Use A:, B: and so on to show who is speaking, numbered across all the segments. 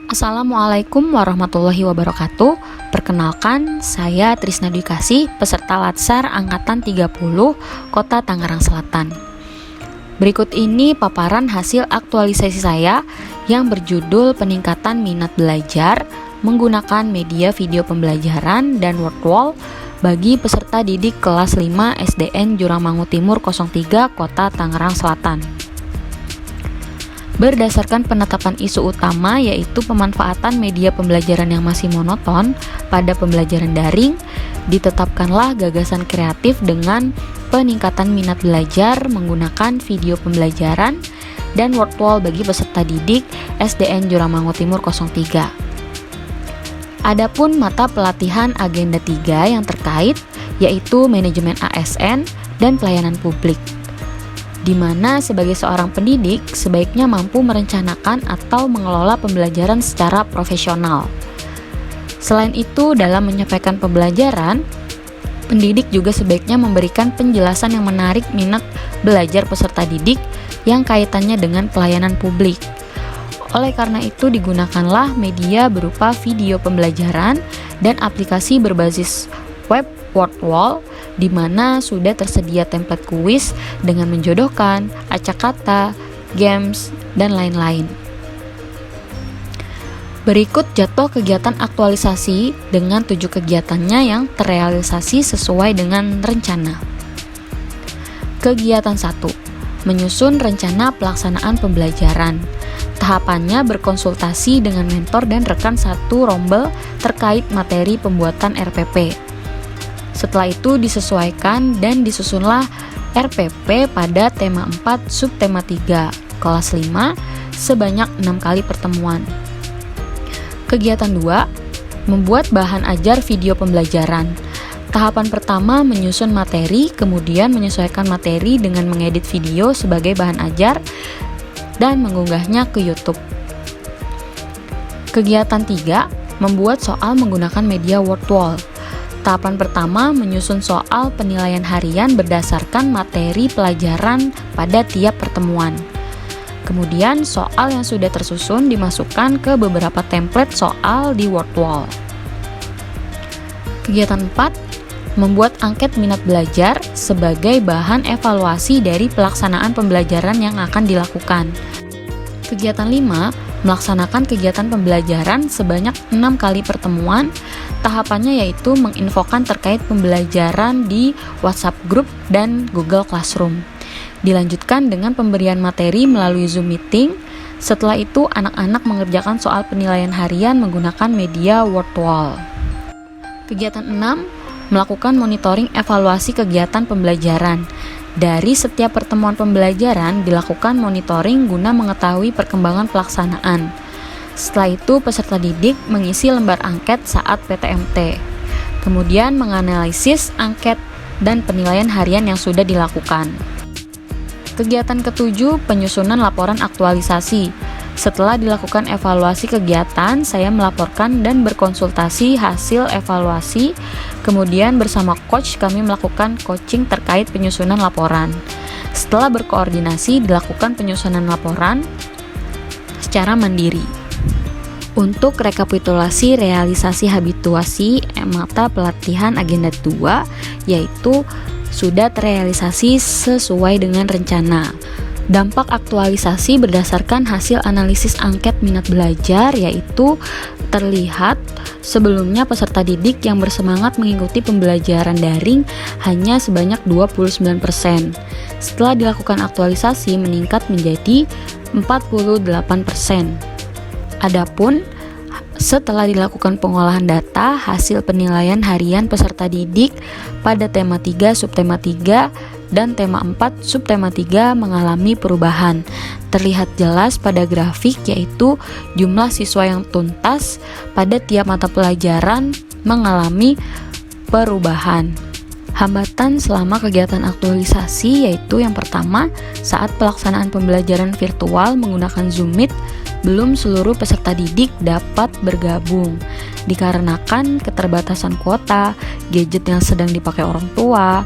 A: Assalamualaikum warahmatullahi wabarakatuh. Perkenalkan, saya Trisna Dwi Kasih, peserta Latsar Angkatan 30, Kota Tangerang Selatan. Berikut ini paparan hasil aktualisasi saya yang berjudul Peningkatan Minat Belajar menggunakan media video pembelajaran dan Wordwall bagi peserta didik kelas 5 SDN Jurangmangu Timur 03, Kota Tangerang Selatan. Berdasarkan penetapan isu utama yaitu pemanfaatan media pembelajaran yang masih monoton pada pembelajaran daring, ditetapkanlah gagasan kreatif dengan peningkatan minat belajar menggunakan video pembelajaran dan Wordwall bagi peserta didik SDN Jurangmangu Timur 03. Adapun mata pelatihan agenda 3 yang terkait yaitu manajemen ASN dan pelayanan publik, di mana sebagai seorang pendidik sebaiknya mampu merencanakan atau mengelola pembelajaran secara profesional. Selain itu, dalam menyampaikan pembelajaran, pendidik juga sebaiknya memberikan penjelasan yang menarik minat belajar peserta didik yang kaitannya dengan pelayanan publik. Oleh karena itu, digunakanlah media berupa video pembelajaran dan aplikasi berbasis web Wordwall, di mana sudah tersedia template kuis dengan menjodohkan, acak kata, games, dan lain-lain. Berikut jadwal kegiatan aktualisasi dengan 7 kegiatannya yang terrealisasi sesuai dengan rencana. Kegiatan 1. Menyusun rencana pelaksanaan pembelajaran. Tahapannya berkonsultasi dengan mentor dan rekan satu rombel terkait materi pembuatan RPP. Setelah itu disesuaikan dan disusunlah RPP pada tema 4 subtema 3 kelas 5 sebanyak 6 kali pertemuan. Kegiatan 2, membuat bahan ajar video pembelajaran. Tahapan pertama menyusun materi, kemudian menyesuaikan materi dengan mengedit video sebagai bahan ajar dan mengunggahnya ke YouTube. Kegiatan 3, membuat soal menggunakan media Wordwall. Tahapan pertama menyusun soal penilaian harian berdasarkan materi pelajaran pada tiap pertemuan. Kemudian soal yang sudah tersusun dimasukkan ke beberapa template soal di Wordwall. Kegiatan 4, membuat angket minat belajar sebagai bahan evaluasi dari pelaksanaan pembelajaran yang akan dilakukan. Kegiatan 5, melaksanakan kegiatan pembelajaran sebanyak 6 kali pertemuan. Tahapannya yaitu menginfokan terkait pembelajaran di WhatsApp Group dan Google Classroom. Dilanjutkan dengan pemberian materi melalui Zoom Meeting. Setelah itu, anak-anak mengerjakan soal penilaian harian menggunakan media Wordwall. Kegiatan 6, melakukan monitoring evaluasi kegiatan pembelajaran. Dari setiap pertemuan pembelajaran dilakukan monitoring guna mengetahui perkembangan pelaksanaan. Setelah itu, peserta didik mengisi lembar angket saat PTMT. Kemudian menganalisis angket dan penilaian harian yang sudah dilakukan. Kegiatan ke-7, penyusunan laporan aktualisasi. Setelah dilakukan evaluasi kegiatan, saya melaporkan dan berkonsultasi hasil evaluasi. Kemudian bersama coach kami melakukan coaching terkait penyusunan laporan. Setelah berkoordinasi, dilakukan penyusunan laporan secara mandiri. Untuk rekapitulasi realisasi habituasi mata pelatihan agenda 2, yaitu sudah terrealisasi sesuai dengan rencana. Dampak aktualisasi berdasarkan hasil analisis angket minat belajar yaitu terlihat sebelumnya peserta didik yang bersemangat mengikuti pembelajaran daring hanya sebanyak 29%. Setelah dilakukan aktualisasi meningkat menjadi 48%. Adapun setelah dilakukan pengolahan data, hasil penilaian harian peserta didik pada tema 3 subtema 3 dan tema 4 subtema 3 mengalami perubahan. Terlihat jelas pada grafik yaitu jumlah siswa yang tuntas pada tiap mata pelajaran mengalami perubahan. Hambatan selama kegiatan aktualisasi yaitu yang pertama, saat pelaksanaan pembelajaran virtual menggunakan Zoom Meet, belum seluruh peserta didik dapat bergabung dikarenakan keterbatasan kuota, gadget yang sedang dipakai orang tua.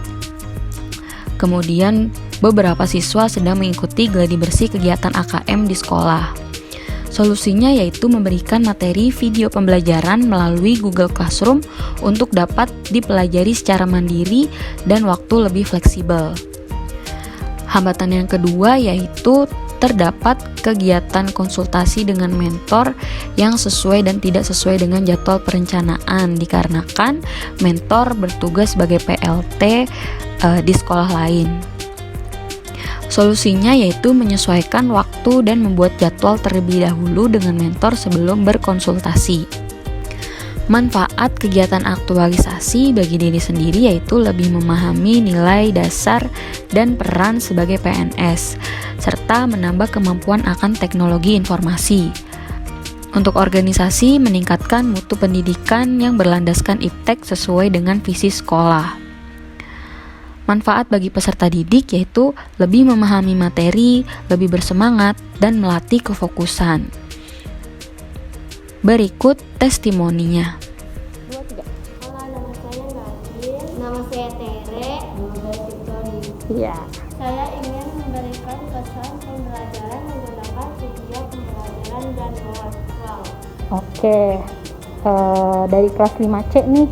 A: Kemudian beberapa siswa sedang mengikuti gladi bersih kegiatan AKM di sekolah. Solusinya yaitu memberikan materi video pembelajaran melalui Google Classroom untuk dapat dipelajari secara mandiri dan waktu lebih fleksibel. Hambatan yang kedua yaitu terdapat kegiatan konsultasi dengan mentor yang sesuai dan tidak sesuai dengan jadwal perencanaan dikarenakan mentor bertugas sebagai PLT di sekolah lain. Solusinya yaitu menyesuaikan waktu dan membuat jadwal terlebih dahulu dengan mentor sebelum berkonsultasi. Manfaat kegiatan aktualisasi bagi diri sendiri yaitu lebih memahami nilai dasar dan peran sebagai PNS, serta menambah kemampuan akan teknologi informasi. Untuk organisasi, meningkatkan mutu pendidikan yang berlandaskan iptek sesuai dengan visi sekolah. Manfaat bagi peserta didik yaitu lebih memahami materi, lebih bersemangat, dan melatih kefokusan. Berikut testimoninya.
B: Halo, nama saya Nadine. Nama saya Tere. Nama saya Victory.
C: Iya.
B: Saya ingin memberikan pesan pembelajaran menggunakan video pembelajaran dan virtual.
C: Oke. Dari kelas 5C nih.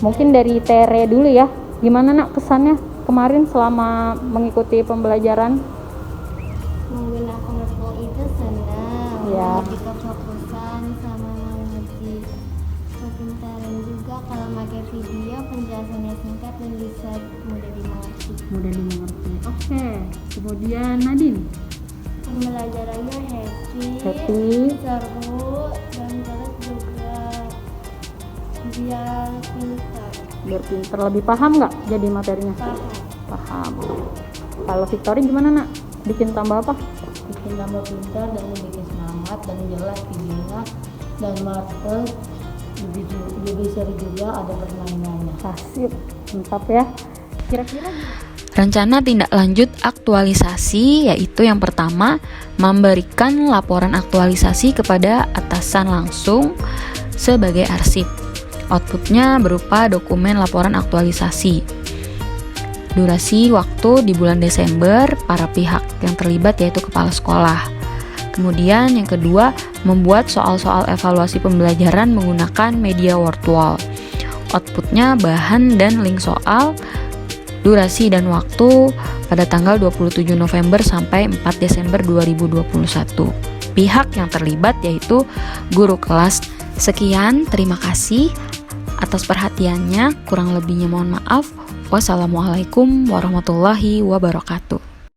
C: Mungkin dari Tere dulu ya. Gimana nak kesannya kemarin selama mengikuti pembelajaran?
B: Menggunakan virtual itu senang.
C: Ya.
B: Mengerti kefokusan sama mengerti kepintaran juga. Kalau pakai video penjelasannya singkat dan bisa mudah dimengerti.
C: Mudah dimengerti. Oke. Kemudian Nadine.
B: Pembelajarannya happy, seru, dan terus juga biar pintar.
C: Biar pinter, lebih paham nggak jadi materinya? Paham. Kalau Victory gimana nak? Bikin tambah apa?
D: Bikin tambah pintar dan bikin semangat dan jelas videonya dan marker lebih seru juga ada permainannya.
C: Asik, mantap ya. Kira-kira
A: Rencana tindak lanjut aktualisasi yaitu yang pertama, memberikan laporan aktualisasi kepada atasan langsung sebagai arsip. Outputnya berupa dokumen laporan aktualisasi. Durasi waktu di bulan Desember, para pihak yang terlibat yaitu kepala sekolah. Kemudian yang kedua, membuat soal-soal evaluasi pembelajaran menggunakan media virtual. Outputnya bahan dan link soal, durasi dan waktu pada tanggal 27 November sampai 4 Desember 2021. Pihak yang terlibat yaitu guru kelas. Sekian, terima kasih atas perhatiannya. Kurang lebihnya mohon maaf. Wassalamualaikum warahmatullahi wabarakatuh.